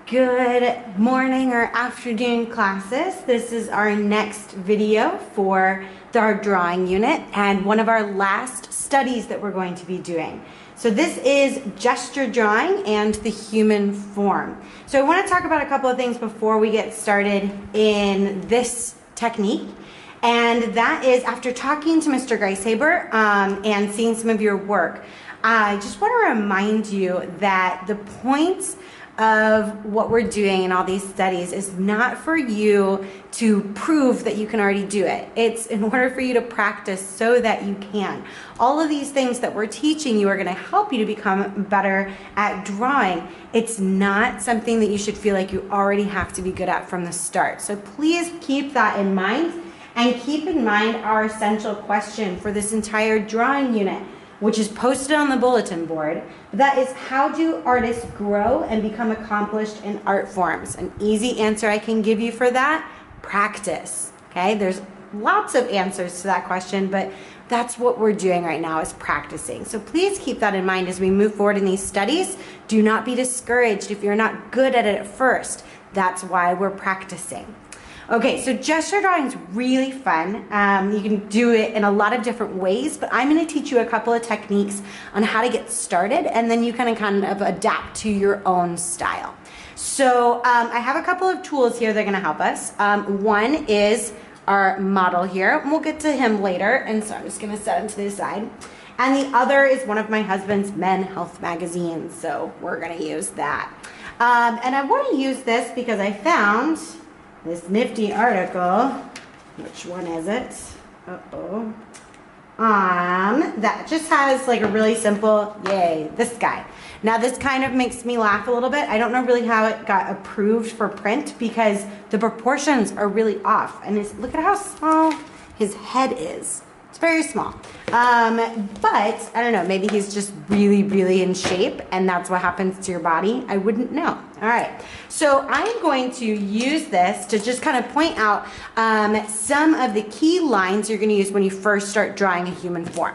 Good morning or afternoon classes. This is our next video for our drawing unit and one of our last studies that we're going to be doing. So this is gesture drawing and the human form. So I want to talk about a couple of things before we get started in this technique. And that is, after talking to Mr. Geishaber and seeing some of your work, I just want to remind you that the point of what we're doing in all these studies is not for you to prove that you can already do it. It's in order for you to practice so that you can. All of these things that we're teaching you are going to help you to become better at drawing. It's not something that you should feel like you already have to be good at from the start. So please keep that in mind, and keep in mind our essential question for this entire drawing unit, which is posted on the bulletin board. That is, how do artists grow and become accomplished in art forms? An easy answer I can give you for that: practice. Okay, there's lots of answers to that question, but that's what we're doing right now, is practicing. So please keep that in mind as we move forward in these studies. Do not be discouraged if you're not good at it at first. That's why we're practicing. Okay, so gesture drawing is really fun. You can do it in a lot of different ways, but I'm going to teach you a couple of techniques on how to get started, and then you can kind of adapt to your own style. So I have a couple of tools here that are going to help us. One is our model here, and we'll get to him later, and so I'm just going to set him to the side. And the other is one of my husband's Men Health magazines, so we're going to use that. And I want to use this because I found this nifty article. Which one is it? That just has like a really simple, yay, this guy. Now this kind of makes me laugh a little bit. I don't know really how it got approved for print because the proportions are really off. And look at how small his head is. It's very small. But I don't know, maybe he's just really, really in shape and that's what happens to your body. I wouldn't know. All right, so I'm going to use this to just kind of point out some of the key lines you're going to use when you first start drawing a human form.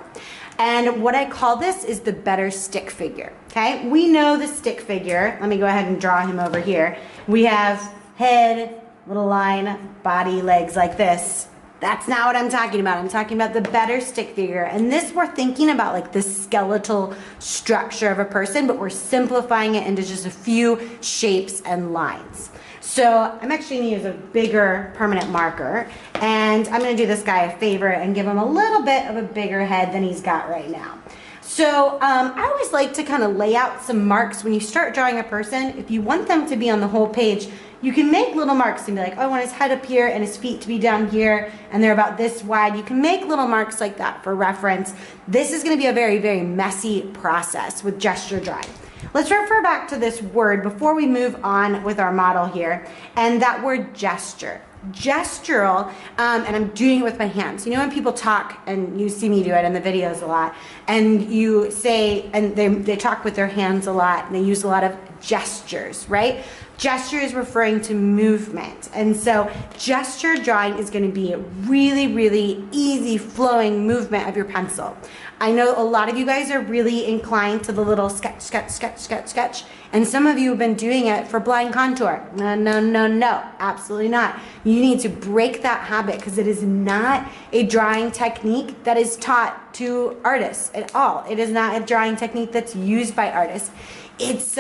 And what I call this is the better stick figure. Okay, we know the stick figure. Let me go ahead and draw him over here. We have head, little line, body, legs like this. That's not what I'm talking about. I'm talking about the better stick figure. And this, we're thinking about like the skeletal structure of a person, but we're simplifying it into just a few shapes and lines. So I'm actually going to use a bigger permanent marker, and I'm going to do this guy a favor and give him a little bit of a bigger head than he's got right now. So I always like to kind of lay out some marks when you start drawing a person. If you want them to be on the whole page, you can make little marks and be like, oh, I want his head up here and his feet to be down here, and they're about this wide. You can make little marks like that for reference. This is going to be a very, very messy process with gesture drawing. Let's refer back to this word before we move on with our model here, and that word gesture. Gestural, and I'm doing it with my hands. You know when people talk, and you see me do it in the videos a lot, and you say, and they talk with their hands a lot, and they use a lot of gestures, right? Gesture is referring to movement, and so gesture drawing is going to be a really, really easy flowing movement of your pencil. I know a lot of you guys are really inclined to the little sketch, sketch, sketch, sketch, sketch, and some of you have been doing it for blind contour. No, no, no, no, absolutely not. You need to break that habit because it is not a drawing technique that is taught to artists at all. It is not a drawing technique that's used by artists. It's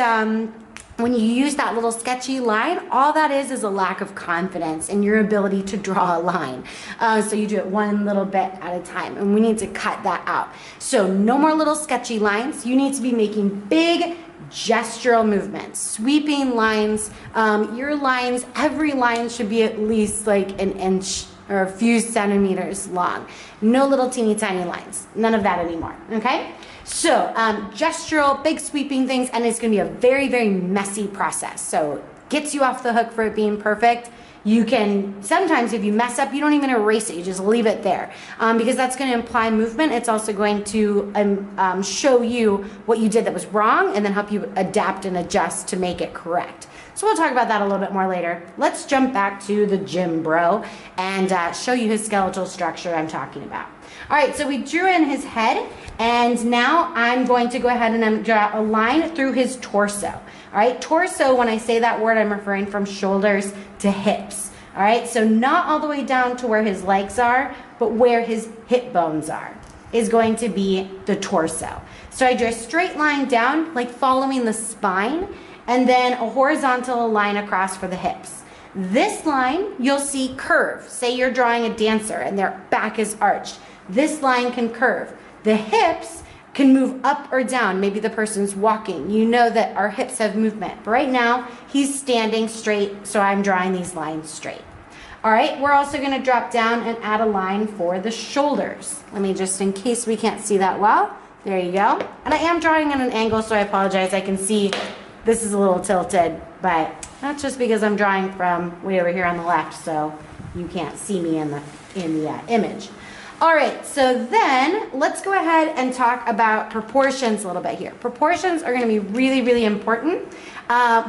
when you use that little sketchy line, all that is a lack of confidence in your ability to draw a line. So you do it one little bit at a time, and we need to cut that out. So no more little sketchy lines. You need to be making big gestural movements, sweeping lines. Your lines, every line should be at least like an inch or a few centimeters long. No little teeny tiny lines. None of that anymore, okay? So gestural, big sweeping things, and it's going to be a very, very messy process. So gets you off the hook for it being perfect. You can, sometimes if you mess up, you don't even erase it, you just leave it there. Because that's going to imply movement. It's also going to show you what you did that was wrong, and then help you adapt and adjust to make it correct. So we'll talk about that a little bit more later. Let's jump back to the gym bro and show you his skeletal structure I'm talking about. All right, so we drew in his head, and now I'm going to go ahead and draw a line through his torso. All right, torso, when I say that word, I'm referring from shoulders to hips. All right, so not all the way down to where his legs are, but where his hip bones are is going to be the torso. So I drew a straight line down, like following the spine, and then a horizontal line across for the hips. This line, you'll see curve. Say you're drawing a dancer and their back is arched. This line can curve. The hips can move up or down. Maybe the person's walking. You know that our hips have movement. But right now, he's standing straight, so I'm drawing these lines straight. All right, we're also going to drop down and add a line for the shoulders. Let me just, in case we can't see that well, there you go. And I am drawing at an angle, so I apologize. I can see this is a little tilted, but that's just because I'm drawing from way over here on the left, so you can't see me in the image. All right, so then let's go ahead and talk about proportions a little bit here. Proportions are going to be really, really important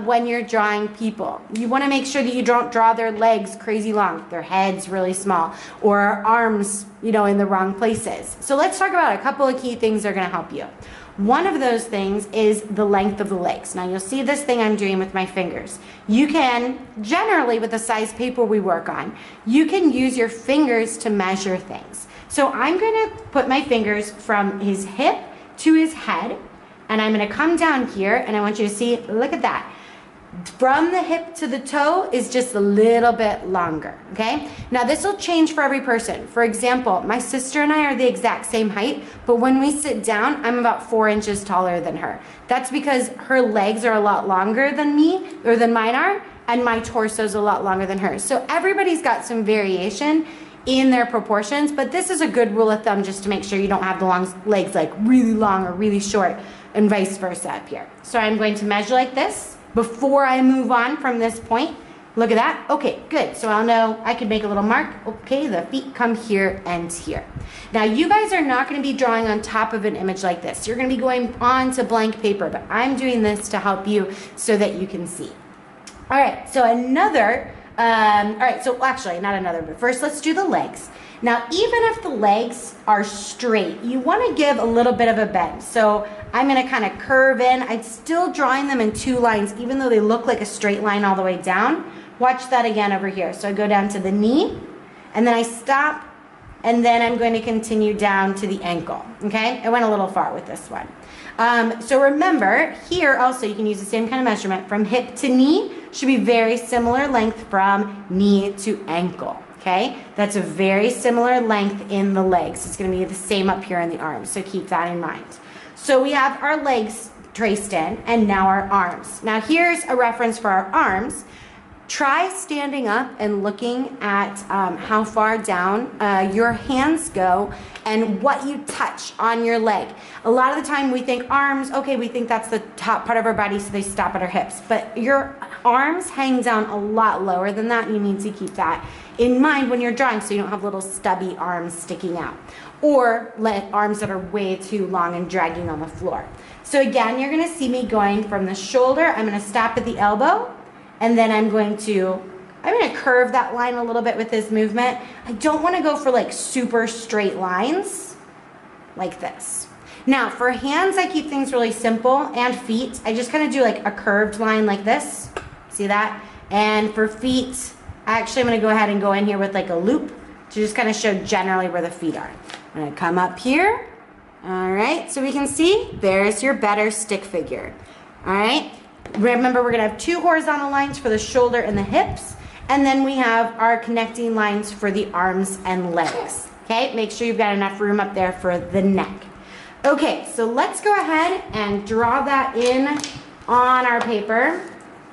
when you're drawing people. You want to make sure that you don't draw their legs crazy long, their heads really small, or arms, in the wrong places. So let's talk about a couple of key things that are going to help you. One of those things is the length of the legs. Now you'll see this thing I'm doing with my fingers. You can, generally with the size paper we work on, you can use your fingers to measure things. So I'm going to put my fingers from his hip to his head, and I'm going to come down here, and I want you to see, look at that. From the hip to the toe is just a little bit longer, okay? Now this will change for every person. For example, my sister and I are the exact same height, but when we sit down, I'm about 4 inches taller than her. That's because her legs are a lot longer than me, or than mine are, and my torso is a lot longer than hers. So everybody's got some variation in their proportions, but this is a good rule of thumb just to make sure you don't have the long legs like really long or really short and vice versa up here. So I'm going to measure like this before I move on from this point. Look at that. Okay, good. So I'll know I could make a little mark. Okay, the feet come here and here. Now you guys are not going to be drawing on top of an image like this. You're going to be going on to blank paper, but I'm doing this to help you so that you can see. All right, so actually not another, but first let's do the legs. Now, even if the legs are straight, you want to give a little bit of a bend. So I'm going to kind of curve in. I'm still drawing them in 2 lines, even though they look like a straight line all the way down. Watch that again over here. So I go down to the knee, and then I stop, and then I'm going to continue down to the ankle. Okay, I went a little far with this one. So remember, here also you can use the same kind of measurement. From hip to knee should be very similar length from knee to ankle. Okay, that's a very similar length in the legs. It's going to be the same up here in the arms, so keep that in mind. So we have our legs traced in, and now our arms. Now here's a reference for our arms. Try standing up and looking at how far down your hands go and what you touch on your leg. A lot of the time we think arms, okay, we think that's the top part of our body, so they stop at our hips. But your arms hang down a lot lower than that. You need to keep that in mind when you're drawing so you don't have little stubby arms sticking out. Or arms that are way too long and dragging on the floor. So again, you're going to see me going from the shoulder. I'm going to stop at the elbow. And then I'm going to curve that line a little bit with this movement. I don't want to go for like super straight lines like this. Now for hands, I keep things really simple, and feet, I just kind of do like a curved line like this. See that? And for feet, actually I'm going to go ahead and go in here with like a loop to just kind of show generally where the feet are. I'm going to come up here. All right, so we can see there's your better stick figure. All right. Remember, we're going to have 2 horizontal lines for the shoulder and the hips, and then we have our connecting lines for the arms and legs. Okay, make sure you've got enough room up there for the neck. Okay, so let's go ahead and draw that in on our paper.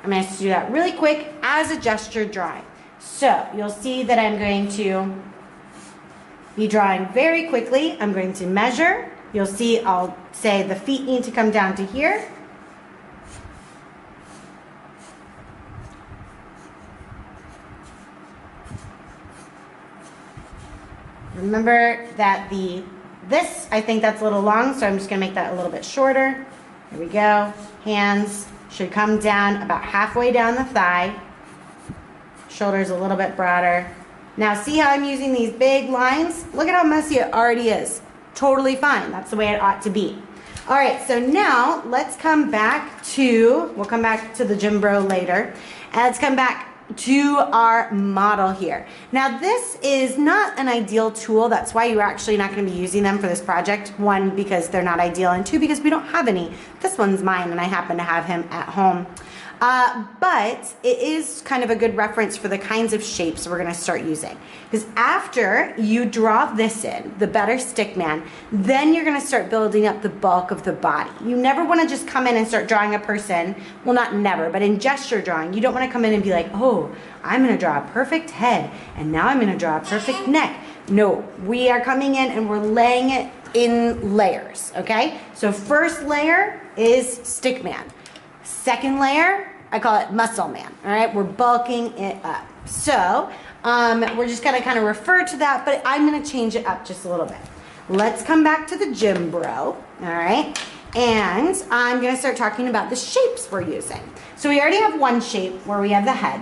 I'm going to do that really quick as a gesture drawing. So you'll see that I'm going to be drawing very quickly. I'm going to measure. You'll see I'll say the feet need to come down to here. Remember that I think that's a little long, so I'm just going to make that a little bit shorter. Here we go. Hands should come down about halfway down the thigh. Shoulders a little bit broader. Now see how I'm using these big lines? Look at how messy it already is. Totally fine. That's the way it ought to be. All right, so now let's come back to, we'll come back to the Gym Bro later. And let's come back to our model here. Now this is not an ideal tool. That's why you're actually not going to be using them for this project. One, because they're not ideal, and two, because we don't have any. This one's mine and I happen to have him at home. But it is kind of a good reference for the kinds of shapes we're going to start using. Because after you draw this in, the Better Stick Man, then you're going to start building up the bulk of the body. You never want to just come in and start drawing a person. Well, not never, but in gesture drawing, you don't want to come in and be like, oh, I'm going to draw a perfect head, and now I'm going to draw a perfect neck. No, we are coming in and we're laying it in layers, okay? So first layer is Stick Man. Second layer, I call it Muscle Man, all right? We're bulking it up. So we're just gonna kind of refer to that, but I'm gonna change it up just a little bit. Let's come back to the Gym Bro, all right? And I'm gonna start talking about the shapes we're using. So we already have one shape where we have the head.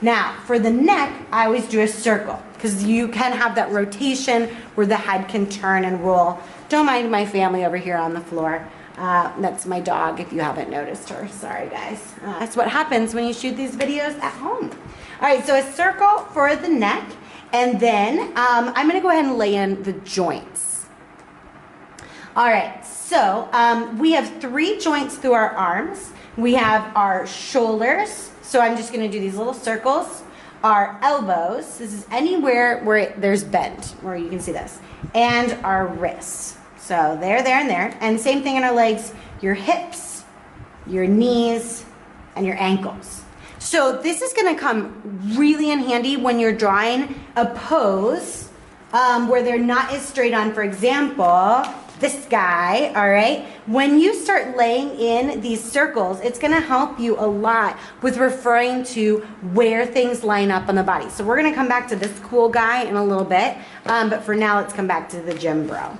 Now, for the neck, I always do a circle because you can have that rotation where the head can turn and roll. Don't mind my family over here on the floor. That's my dog, if you haven't noticed her. Sorry, guys. That's what happens when you shoot these videos at home. All right, so a circle for the neck, and then I'm going to go ahead and lay in the joints. All right, so we have 3 joints through our arms. We have our shoulders, so I'm just going to do these little circles. Our elbows, this is anywhere where there's bend, where you can see this, and our wrists. So there, and there. And same thing in our legs, your hips, your knees, and your ankles. So this is gonna come really in handy when you're drawing a pose where they're not as straight on. For example, this guy, all right? When you start laying in these circles, it's gonna help you a lot with referring to where things line up on the body. So we're gonna come back to this cool guy in a little bit, but for now, let's come back to the Gym Bro.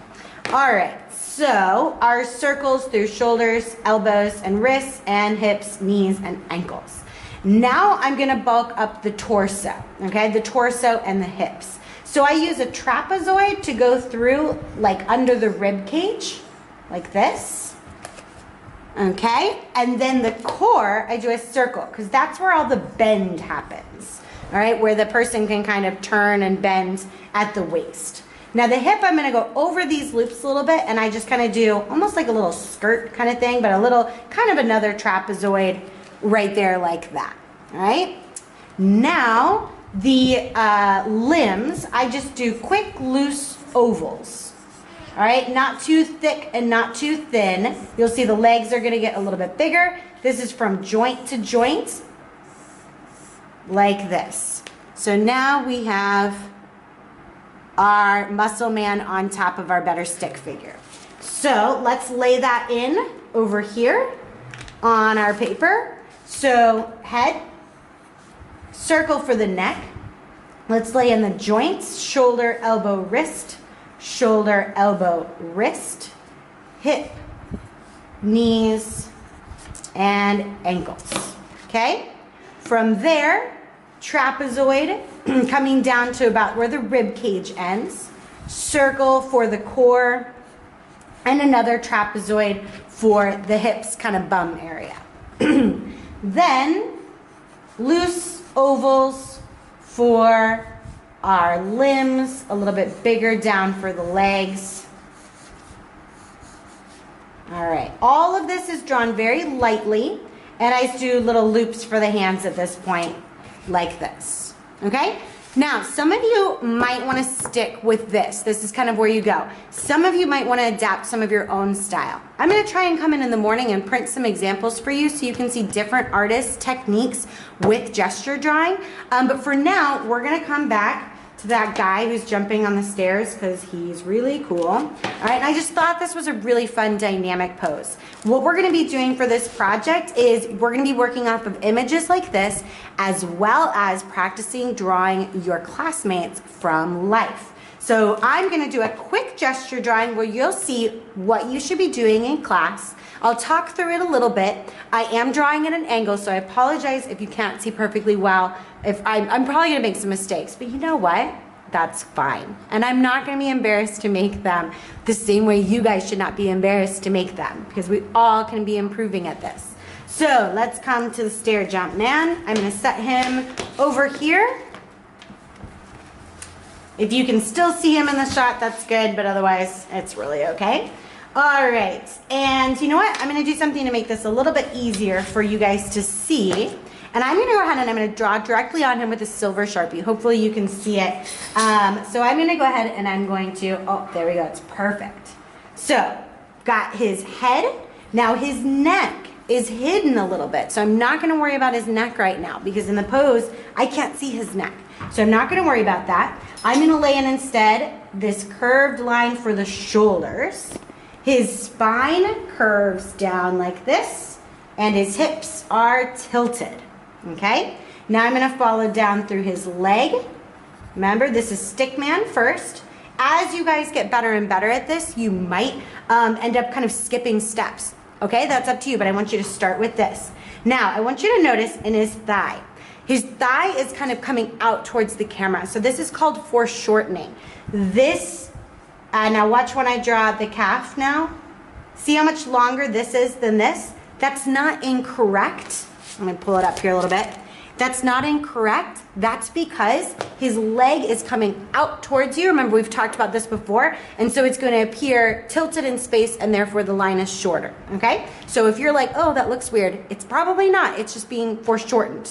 All right, so our circles through shoulders, elbows, and wrists, and hips, knees, and ankles. Now I'm gonna bulk up the torso, okay? The torso and the hips. So I use a trapezoid to go through like under the rib cage, like this, okay? And then the core, I do a circle, because that's where all the bend happens, all right? Where the person can kind of turn and bend at the waist. Now the hip, I'm gonna go over these loops a little bit, and I just kind of do almost like a little skirt kind of thing, but a little, kind of another trapezoid right there like that, all right? Now, the limbs, I just do quick, loose ovals, all right? Not too thick and not too thin. You'll see the legs are gonna get a little bit bigger. This is from joint to joint, like this. So now we have our Muscle Man on top of our Better Stick figure. So let's lay that in over here on our paper. So head, circle for the neck. Let's lay in the joints, shoulder, elbow, wrist, shoulder, elbow, wrist, hip, knees, and ankles, okay? From there, trapezoid coming down to about where the rib cage ends, circle for the core, and another trapezoid for the hips, kind of bum area. Then loose ovals for our limbs, a little bit bigger down for the legs. All right, all of this is drawn very lightly, and I do little loops for the hands at this point, like this, okay? Now, some of you might want to stick with this. This is kind of where you go. Some of you might want to adapt some of your own style. I'm going to try and come in the morning and print some examples for you so you can see different artists' techniques with gesture drawing. But for now, we're going to come back to that guy who's jumping on the stairs because he's really cool. All right, and I just thought this was a really fun dynamic pose. What we're gonna be doing for this project is we're gonna be working off of images like this, as well as practicing drawing your classmates from life. So I'm gonna do a quick gesture drawing where you'll see what you should be doing in class. I'll talk through it a little bit. I am drawing at an angle, so I apologize if you can't see perfectly well. If I'm probably gonna make some mistakes, but you know what? That's fine. And I'm not gonna be embarrassed to make them the same way you guys should not be embarrassed to make them, because we all can be improving at this. So let's come to the stair jump man. I'm gonna set him over here. If you can still see him in the shot, that's good, but otherwise it's really okay. All right, and you know what? I'm gonna do something to make this a little bit easier for you guys to see. And I'm gonna go ahead and I'm gonna draw directly on him with a silver Sharpie. Hopefully you can see it. So I'm gonna go ahead and I'm going to, oh, there we go, it's perfect. So, got his head. Now his neck is hidden a little bit. So I'm not gonna worry about his neck right now because in the pose, I can't see his neck. So I'm not gonna worry about that. I'm gonna lay in instead this curved line for the shoulders. His spine curves down like this and his hips are tilted, okay? Now I'm gonna follow down through his leg. Remember, this is stickman first. As you guys get better and better at this, you might end up kind of skipping steps, okay? That's up to you, but I want you to start with this. Now, I want you to notice in his thigh. His thigh is kind of coming out towards the camera. So this is called foreshortening. This, now watch when I draw the calf now. See how much longer this is than this? That's not incorrect. I'm gonna pull it up here a little bit. That's not incorrect. That's because his leg is coming out towards you. Remember, we've talked about this before. And so it's gonna appear tilted in space and therefore the line is shorter, okay? So if you're like, oh, that looks weird, it's probably not. It's just being foreshortened.